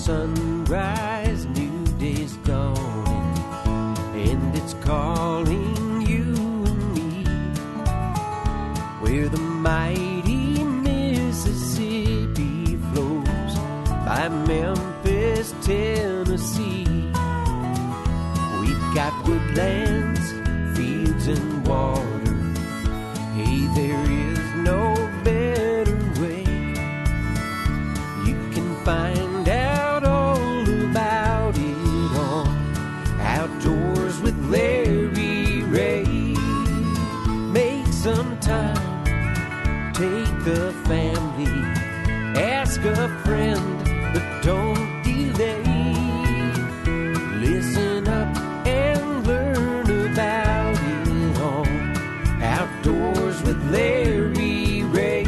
sunrise, new day's dawning, and it's calling you and me, where the mighty Mississippi flows by Memphis, Tennessee. We've got woodlands, fields, and water. Hey, there is no better way. You can find out all about it on Outdoors with Larry Ray. Make some time, take the family, ask a friend, but don't delay. Listen up and learn about it on Outdoors with Larry Ray.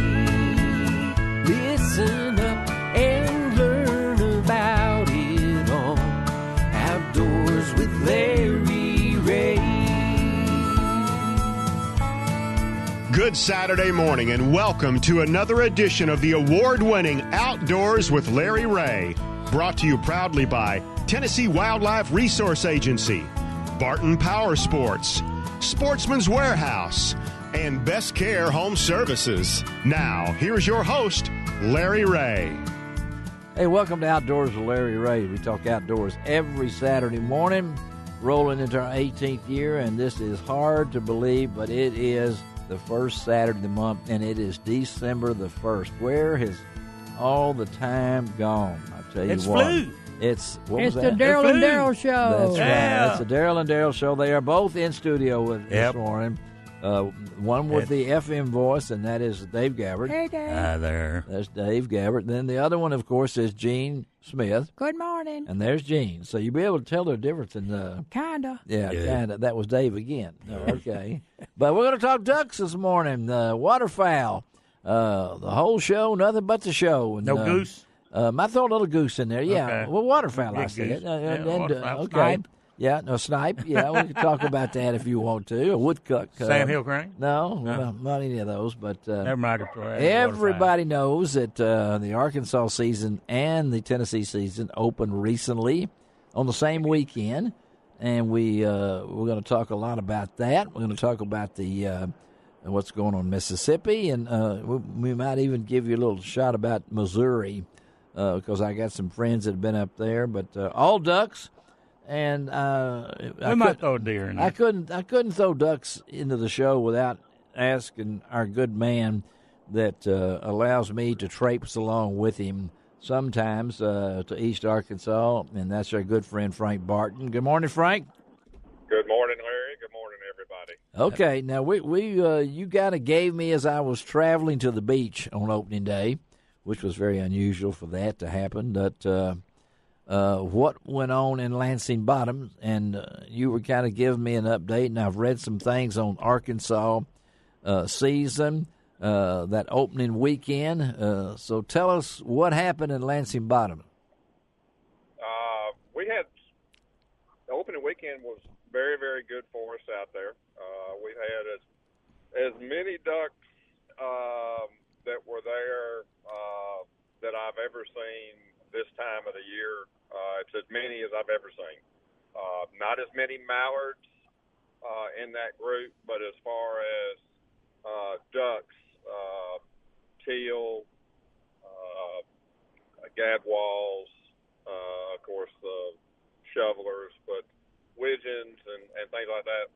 Listen up and learn about it on Outdoors with Larry Ray. Good Saturday morning and welcome to another edition of the award-winning Outdoors with Larry Ray. Brought to you proudly by Tennessee Wildlife Resource Agency, Barton Power Sports, Sportsman's Warehouse, and Best Care Home Services. Now, here's your host, Larry Ray. Hey, welcome to Outdoors with Larry Ray. We talk outdoors every Saturday morning, rolling into our 18th year, and this is hard to believe, but it is the first Saturday of the month, and it is December the 1st. Where has all the time gone? I tell you It's what. flu. It's the that? Daryl and Daryl show. That's Yeah. right. It's the Daryl and Daryl show. They are both in studio with Yep. this morning. One with the FM voice, and that is Dave Gabbard. Hey, Dave. Hi there. That's Dave Gabbard. Then the other one, of course, is Gene Smith, Good morning. and there's Gene. So you'll be able to tell the difference in the. Kinda. Yeah, Yeah. kind of. That was Dave again. No, okay. But we're going to talk ducks this morning, waterfowl. The whole show, nothing but the show. And, No goose? I throw a little goose in there, yeah. Okay. Well, waterfowl, Big I said. goose. Yeah, waterfowl. Okay. Snipe? Yeah, no, snipe. Yeah, we can talk about that if you want to. A woodcock. Sandhill crane? No, not any of those. But Never mind. everybody knows that the Arkansas season and the Tennessee season opened recently on the same weekend, and we're going to talk a lot about that. We're going to talk about the what's going on in Mississippi, and we might even give you a little shot about Missouri because I got some friends that have been up there. But all ducks. And We might throw a deer in there. I couldn't throw ducks into the show without asking our good man that allows me to traipse along with him sometimes to East Arkansas, and that's our good friend Frank Barton. Good morning, Frank. Good morning, Larry. Good morning, everybody. Okay, now we you kind of gave me as I was traveling to the beach on opening day, which was very unusual for that to happen. But what went on in Lansing Bottom, and you were kind of giving me an update, and I've read some things on Arkansas season, that opening weekend. So tell us what happened in Lansing Bottom. We had the opening weekend was very, very good for us out there. We've had as many ducks that were there that I've ever seen this time of the year. It's as many as I've ever seen. Not as many mallards in that group, but as far as ducks, teal, gadwalls, of course, shovelers, but widgeons and things like that.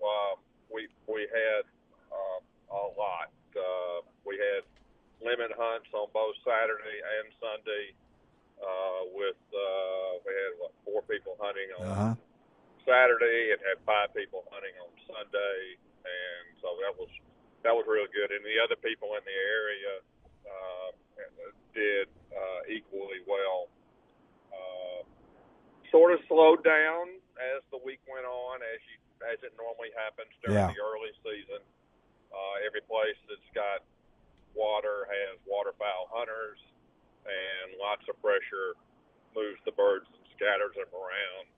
We had a lot. We had limit hunts on both Saturday and Sunday. We had 4 people hunting on Saturday and had 5 people hunting on Sunday, and so that was really good. And the other people in the area did equally well. Sort of slowed down as the week went on, as it normally happens during the early season. Every place that's got water has waterfowl hunters, and lots of pressure moves the birds and scatters them around.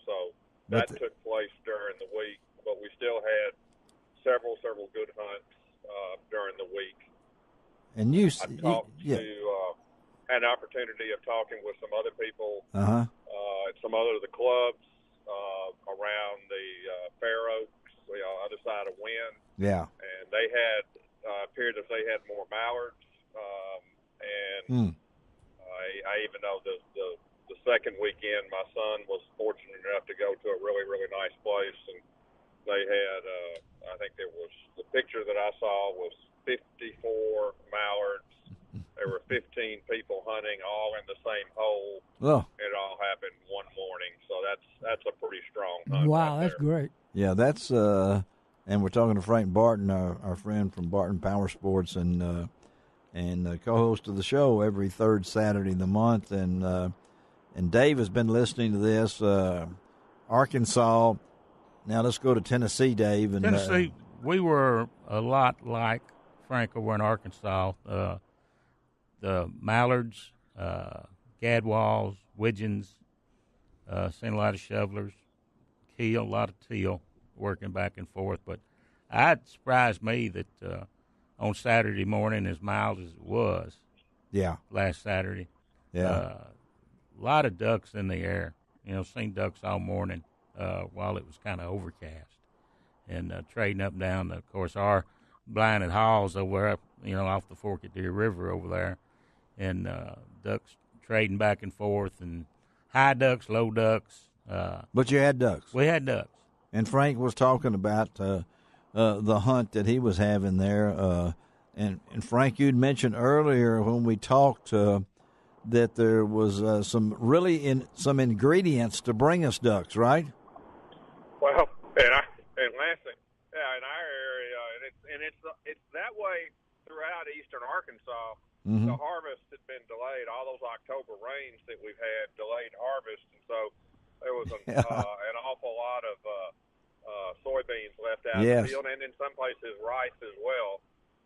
So that took place during the week, but we still had several good hunts during the week. And you I talked to had an opportunity of talking with some other people Uh-huh. at some other of the clubs around the Fair Oaks, other side of Wynn. Yeah. And they had appeared as they had more mallards. I even know the second weekend, my son was fortunate enough to go to a really, really nice place, and they had I think there was the picture that I saw was 54 mallards. There were 15 people hunting, all in the same hole. Oh. It all happened one morning, so that's a pretty strong hunt. Wow, right that's there. great. Yeah, that's and we're talking to Frank Barton, our friend from Barton Power Sports, and co-host of the show every third Saturday of the month. And Dave has been listening to this. Arkansas. Now let's go to Tennessee, Dave. And, Tennessee, we were a lot like Frank over in Arkansas. The mallards, gadwalls, widgeons, seen a lot of shovelers, a lot of teal working back and forth. But it surprised me that on Saturday morning, as mild as it was, last Saturday, a lot of ducks in the air. Seen ducks all morning while it was kind of overcast, and trading up and down. Of course, our blinded halls over, off the Fork at Deer River over there, and ducks trading back and forth, and high ducks, low ducks. But you had ducks. We had ducks. And Frank was talking about the hunt that he was having there. And Frank, you'd mentioned earlier when we talked that there was some ingredients to bring us ducks, right? Well, in Lansing, in our area, and it's that way throughout eastern Arkansas. Mm-hmm. The harvest had been delayed. All those October rains that we've had delayed harvest, and so there was an awful lot of soybeans left out in the field, and in some places rice as well.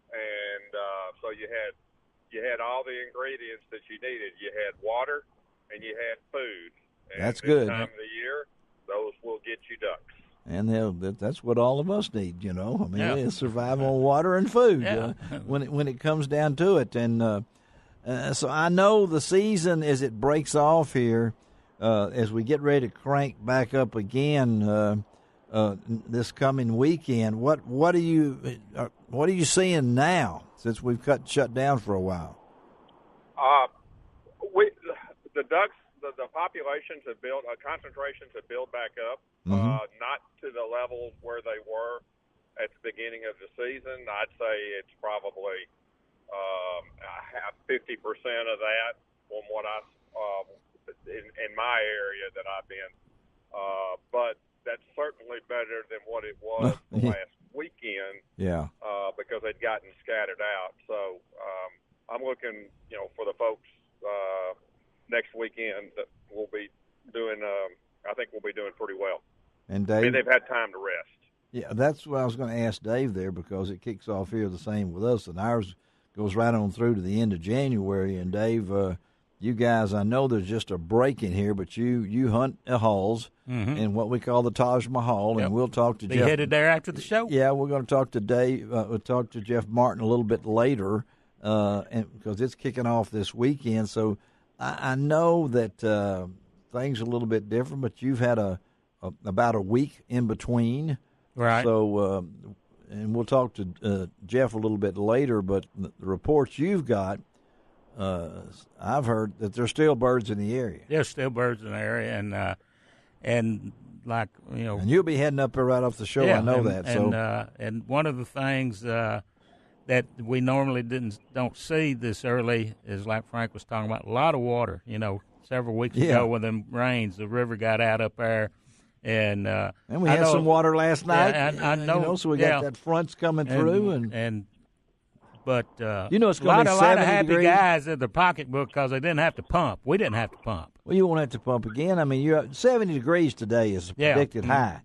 And so you had all the ingredients that you needed. You had water and you had food. And that's good. This time of the year, those will get you ducks. And that's what all of us need, I mean, survive on water and food when it comes down to it. And so I know the season, as it breaks off here, as we get ready to crank back up again this coming weekend. What are you seeing now since we've shut down for a while? The ducks. The populations have built, concentrations have built back up, not to the levels where they were at the beginning of the season. I'd say it's probably 50% of that from what in my area that I've been. But that's certainly better than what it was last weekend. Yeah. Because they'd gotten scattered out. So I'm looking, for the folks next weekend that we'll be doing. I think we'll be doing pretty well. And Dave, they've had time to rest. Yeah, that's what I was going to ask Dave there, because it kicks off here the same with us, and ours goes right on through to the end of January. And Dave, you guys, I know there's just a break in here, but you hunt halls in what we call the Taj Mahal, and we'll talk to Jeff. Be headed there after the show. Yeah, we're going to talk to Dave. We'll talk to Jeff Martin a little bit later, and because it's kicking off this weekend. So I know that things are a little bit different, but you've had about a week in between. Right. So, and we'll talk to Jeff a little bit later, but the reports you've got, I've heard that there's still birds in the area. There's still birds in the area, and like, And you'll be heading up there right off the show, I know that. And one of the things that we normally don't see this early is, like Frank was talking about, a lot of water. Several weeks ago when them rains, the river got out up there. And we had some water last night. I know. So we got that fronts coming through, but it's going to be 70 a lot of happy degrees. guys in their pocketbook because they didn't have to pump. We didn't have to pump. Well, you won't have to pump again. I mean, you're 70 degrees today is predicted high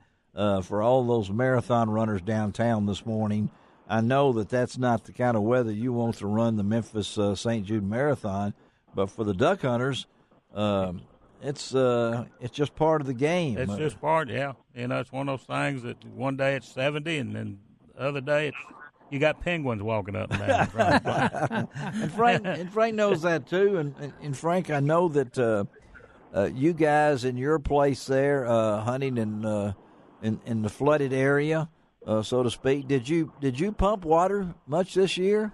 for all those marathon runners downtown this morning. I know that's not the kind of weather you want to run the Memphis St. Jude Marathon, but for the duck hunters, it's just part of the game. It's just part, It's one of those things that one day it's 70 and then the other day it's, you got penguins walking up and down in front of the place. and Frank knows that too. And Frank, I know that you guys in your place there hunting in the flooded area, so to speak. Did you pump water much this year?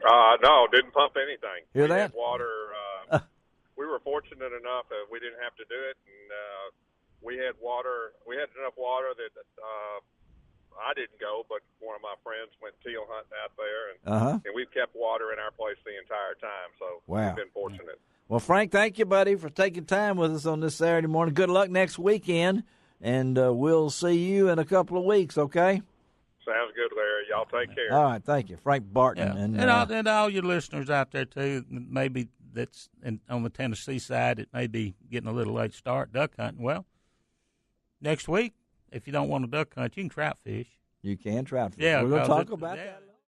No, didn't pump anything. Hear we that? Had water. We were fortunate enough that we didn't have to do it, and we had water. We had enough water that I didn't go, but one of my friends went teal hunting out there, and we've kept water in our place the entire time. So wow. We've been fortunate. Well, Frank, thank you, buddy, for taking time with us on this Saturday morning. Good luck next weekend, and we'll see you in a couple of weeks, okay? Sounds good, Larry. Y'all take care. All right, thank you. Frank Barton. Yeah. And all your listeners out there, too, maybe that's on the Tennessee side, it may be getting a little late start duck hunting. Well, next week, if you don't want to duck hunt, you can trout fish. You can trout fish. Yeah, we're going to talk about that.